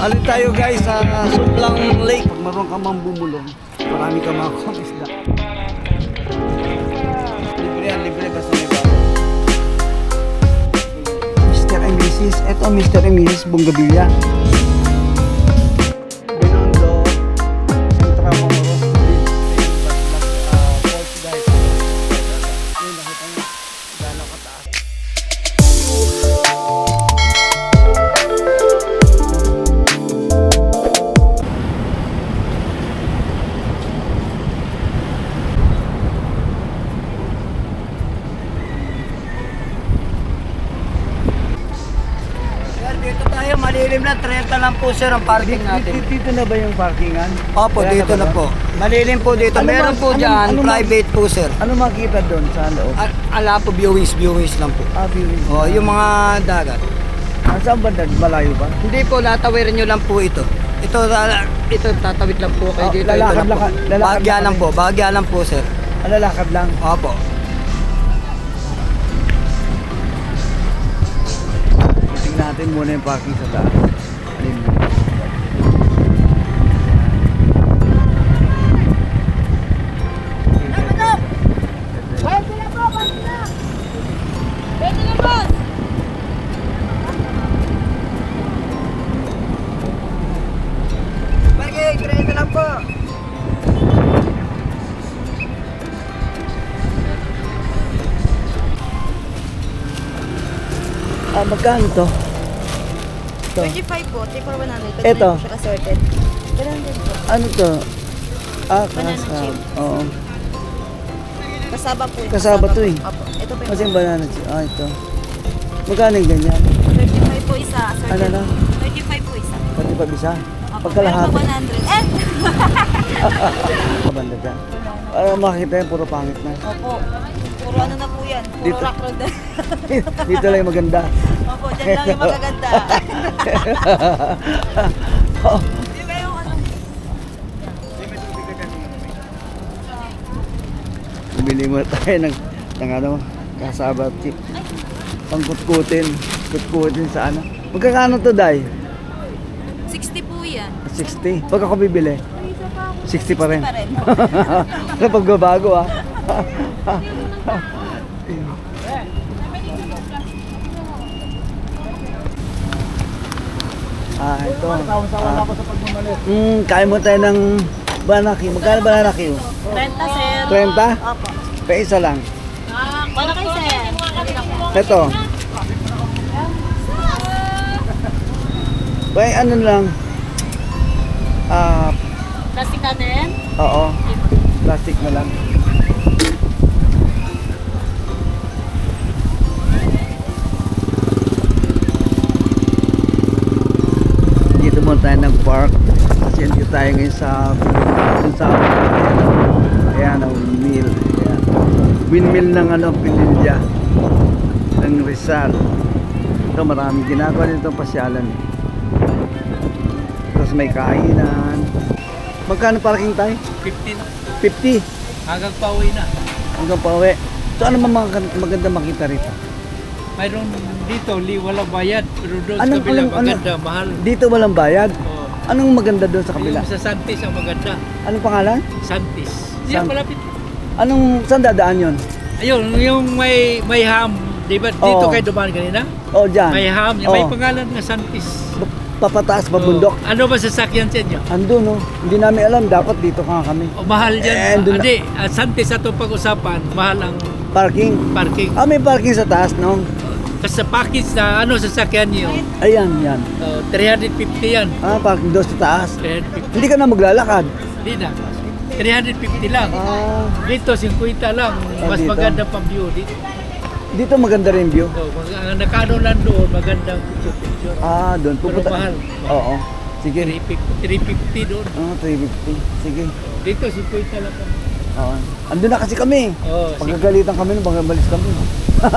Alin tayo guys sa Suplang Lake. Pag maroon ka mang bumulong, marami ka mga isda. Libre yan, libre basta may bago. Mr. and Mrs. Ito Mr. and Mrs. Bongabilla. Binondo, Intramuros, Falls guys. Yun, nakita nyo, gano'n kataas. Dito tayo, malilim na, 30 lang po sir ang parking natin. Dito na ba yung parkingan? Opo, Kaya dito ba na ba? po. Malilim po dito. Ano Meron ba- po ano- dyan, ano ba- private po sir. Ano makita doon sa loob? Ala po, viewings lang po. Viewing. Oh, yung mga dagat. Saan ba malayo ba? Hindi po, latawirin nyo lang po ito. Ito tatawid lang po kayo Oh, dito. lalakad- ito lang po. lalakad Bahagya lang lang kami. po, bahagya lang po sir. Lalakad lang. Opo. Tingnan natin muna yung parking sa taas. Alin na. Parking, 30 lang po. Magkano to? Ito. 35 po, 3 for 100. Ito. Siya ka-sorted. 100 po. Ano to? Banana Kasab. chip. Oo. Kasaba po. yun, Kasaba to eh. Opo. Ito po Kasi yung yung banana chip. Ito. Magkano yung ganyan? 35 po isa. Sorted. Ano na? 35 po isa. Pati pa bisa? Opo. Pagkalahati. Pero pa 100. Kabanda dyan. Para makikita yung puro pangit na. Opo. Puro ano na po yan. Puro Dito. rock road na. Dito lang yung maganda. Opo, dyan lang yung magaganda. Oh, Di ba yung ano? bili mo tayo ng ano, kasaba chip. Pangkutkutin. Kutkutin sa ano. Magkakano to, Day? 60 po yan. 60. Pag ako bibili, 60 pa rin. Pa rin. Kapag bago ah. Ito. Kain mo tayo ng banaki. Magkano banaki? 30 sir. 30? Opo. Pa isa lang. Wala kayo sir. Ito. Bay, ano lang? Plastic na din? Oo. Plastic na lang. Dito muna tayo nag-park kasi dito tayo ngayon sa ayan, windmill. Ayan. Windmill ng Pinilya ng Rizal. Ito maraming ginagawa dito pasyalan. Tapos may kainan. Magkano parking tayo? 15 50 hanggang pauwi na. hanggang pauwi. So ano maganda makita rito? Mayroon dito, wala bayad. Pero doon sa Anong- kabila, anong- maganda, mahal. Dito walang bayad. Oh. Anong maganda doon sa kabila? Yung sa Santis ang maganda. Anong pangalan? Santis. Diyan malapit. Saan dadaan yun? Ayun, yung may ham. Di ba dito Oo. kayo dumaan kanina? Oh, dyan. May ham. Yung may Oo. pangalan nga Santis. Papataas pa bundok. Oh. Ano ba sasakyan sa inyo? Andun, no? Hindi namin alam. Dapat dito ka kami. Oh, mahal Eh, dyan. doon na- Adi, Santis atong pag-usapan, mahal ang Parking. parking. May parking sa taas, no? Kasi sa package na sasakyan niyo, Ayan, yan. 350 yan. Parking doon sa taas. 350. Hindi ka na maglalakad. Hindi na. 350 lang. Dito, 50 lang. Mas dito. maganda pang view. Dito maganda rin view. Ang nakano lang doon, magandang picture. Doon. Pero mahal. Oo. Sige. 350 doon. 350. Sige. Dito, 50 lang. Oo. Andun na kasi kami. Oh, sige. Pagkagalitan kami, baka malis kami.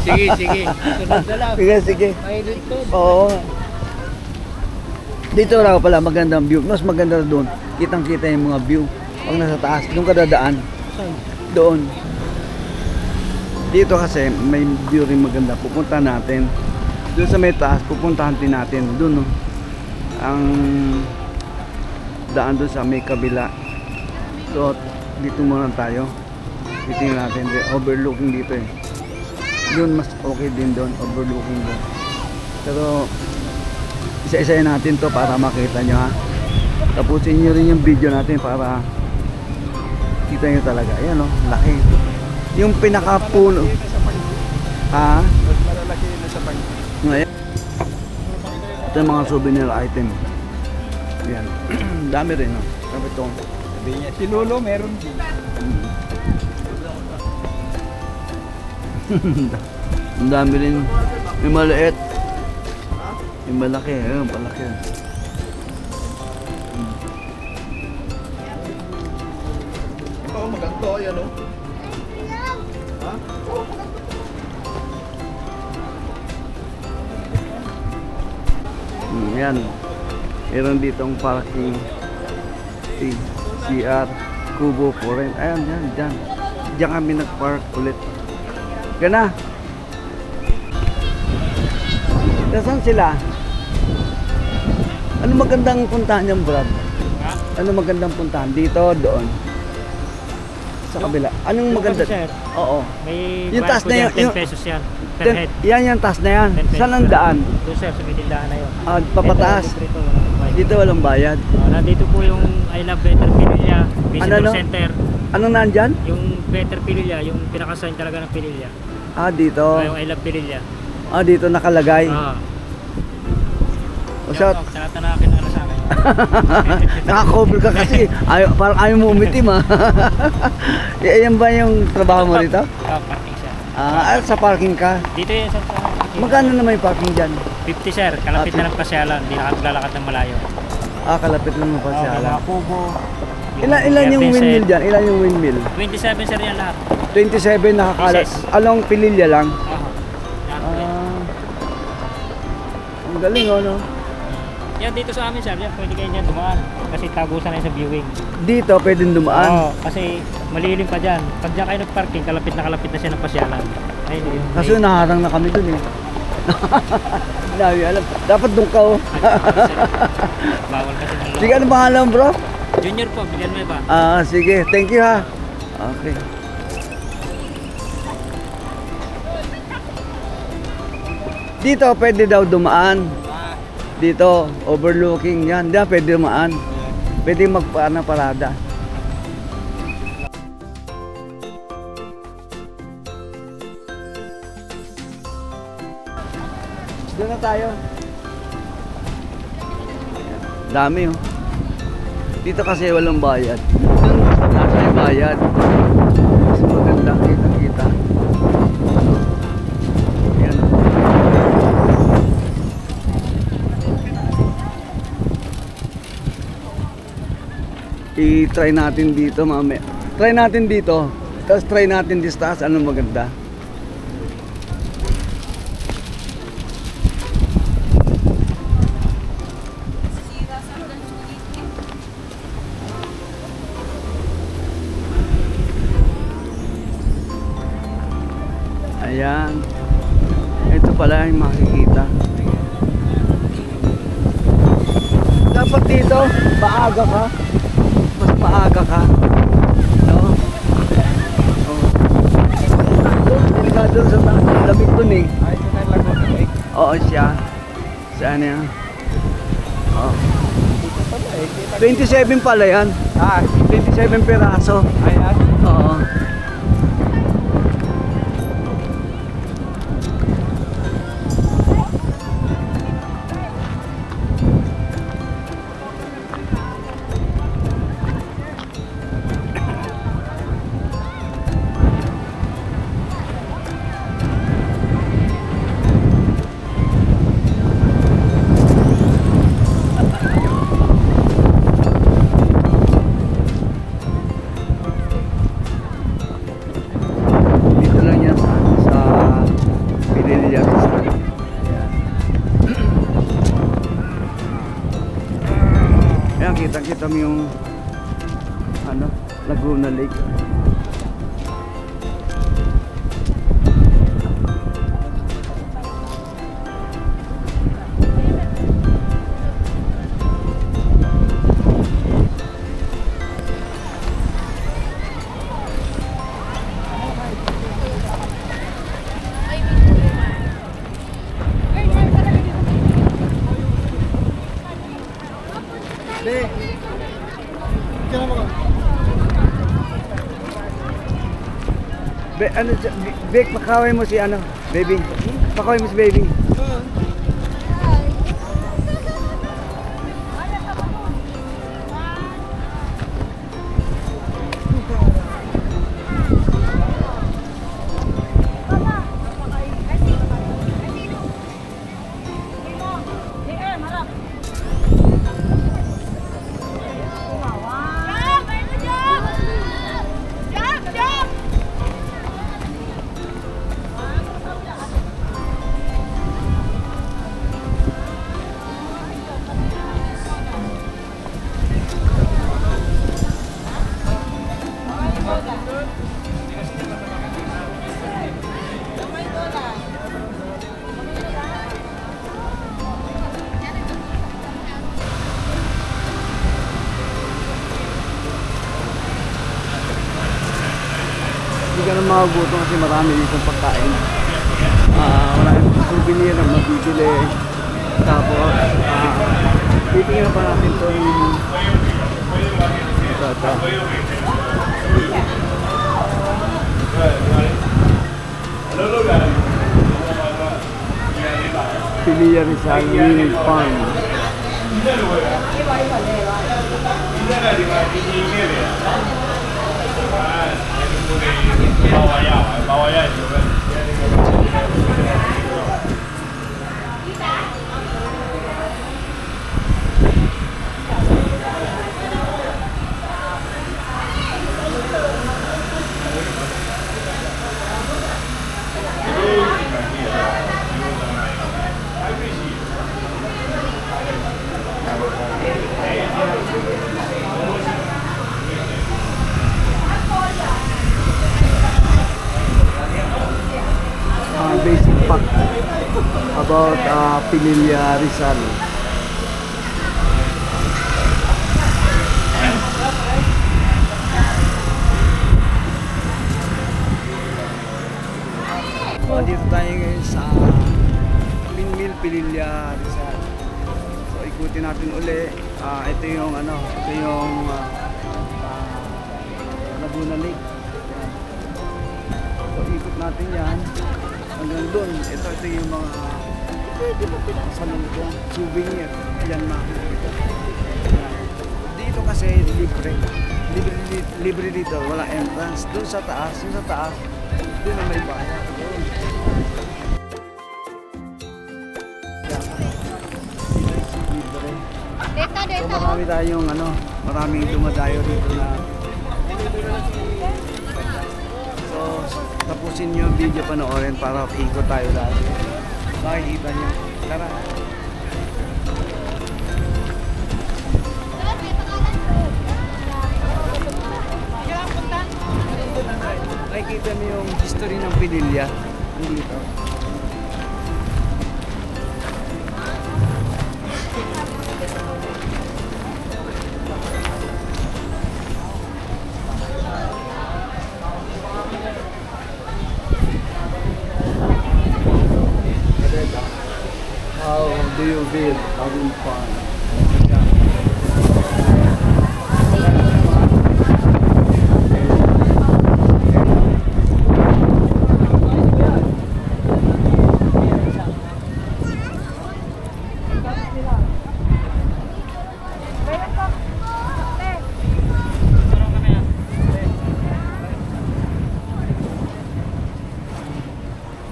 Sige, sige. Sunod na lang. Sige, sige. Mainit doon. Oo. Dito raw pala magandang view. Mas maganda doon. Kitang-kita yung mga view. Pag nasa taas, doon ka dadaan. Doon. Dito kasi may view rin maganda. Pupunta natin. Doon sa may taas, pupuntahan din natin. Doon, no? ang daan doon sa may kabila. So, dito muna tayo. Titingnan natin. Overlooking dito eh. Yun, mas okay din doon. Overlooking doon. Pero, isa-isayin natin to para makita nyo ha. Tapusin nyo rin yung video natin para kita nyo talaga. Ayan o, laki. Yung pinakapuno. Ha? Malalaki na sa pag. Ngayon. Ito yung mga souvenir item. Ayan. Dami rin no. Sabi ito. Sabi niya, si Lolo meron din. Ang dami rin. May maliit. May malaki. Ayun, palaki. Ito, maganda yan o. Ha? Ayan. Meron ditong parking. CR. Kubo for rent. Ayan, yan, dyan. Diyan kami nag-park ulit. Gana. Nasaan sila? Ano magandang puntahan niyan, Brad? Ano magandang puntahan? Dito, doon? Sa kabila. Anong maganda? Oo. May Yung taas na yan, yun, 10 pesos yan. Per head. Yan yung taas na yan. 10 pesos Saan ang per daan? head. Doon sir, sa may tindahan na yun. Ah, papataas. Dito, walang bayad. Dito walang bayad. Nandito po yung I Love Better Pililla Visitor Ano? Center. Anong nandyan? Yung Better Pililla, yung pinaka-sign talaga ng Pililla. Ah, dito. Yung I Love Pililla. Ah, dito nakalagay. O siya, Sa lahat na nakakilala sa akin. nakakover ka kasi. Parang ayaw mo umitim ha. Yan ba yung trabaho mo rito? Parking sir. Sa parking ka. Dito yan sir. Magkano naman yung parking dyan? 50 sir, kalapit na ng pasyalan. Hindi nakaglalakad ng malayo. Kalapit lang mo pa siya. Mga kubo. Ilan yung windmill dyan? Ilan yung windmill? 27 sir yan lahat. 27 nakakalat. Pieces. Along Pililya lang. Lahat po yan. Ang galing no? Yan dito sa amin sir, yan pwede kayo dyan dumaan. Kasi tagusan na yun sa viewing. Dito pwedeng dumaan. Oo, kasi malilim pa dyan. Pag dyan kayo nag-parking, kalapit na siya ng pasyalan. Ay, yun. Kasi naharang na kami dun eh. Hindi alam. Dapat doon ka oh. Bawal kasi ng Sige, ano pangalan mo, bro? Junior po, bilyan mo ba? Sige. Thank you ha. Okay. Dito pwede daw dumaan. Dito, overlooking yan. Diyan pwede dumaan. Pwede parada. Doon na tayo. Dami oh. Dito kasi walang bayad. Doon nasa may bayad. Mas maganda kita-kita. Yan oh. I-try natin dito mamaya. Try natin dito. Tapos try natin dito taas. Anong maganda? Ayan. Ito pala yung makikita. Dapat dito, maaga ka. Mas maaga ka. No? Oh. Delikado sa taas. Lamig dun eh. Ay, ito na lang ako. Oo siya. Saan yan? Oh. Dito pala eh. 27 pala yan. 27 peraso. Ayan. Oo. Dito lang yan sa Pililya. Ayan, kita-kita mo yung Laguna Lake. Be. Diyan mo. Ano, Vic, pakaway mo si ano, baby. Pakaway mo si baby. Hindi ka na makagutom kasi marami dito pagkain. Marami souvenir na mabibili. Tapos, titingnan pa natin ito yung ito. Pilia Rizal Mini Farm. Basic fact about Pilia Rizal. Dito tayo ngayon sa Windmill Pilia Rizal. So ikutin natin uli. Ito yung Laguna Lake. So ikot natin yan hanggang doon. Ito yung mga salubong, souvenir. Yan makikita. Dito kasi libre. Libre dito, wala entrance. Doon sa taas, doon na may bayad. Doon. Libre. So marami tayong maraming dumadayo dito na. So tapusin nyo yung video, panoorin para ikot tayo lahat. Makikita nyo. Tara. Nakikita mo yung history ng Pilia dito. How do you build a wind farm?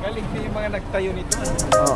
Galing din yung mga nagtayo nito. Oo.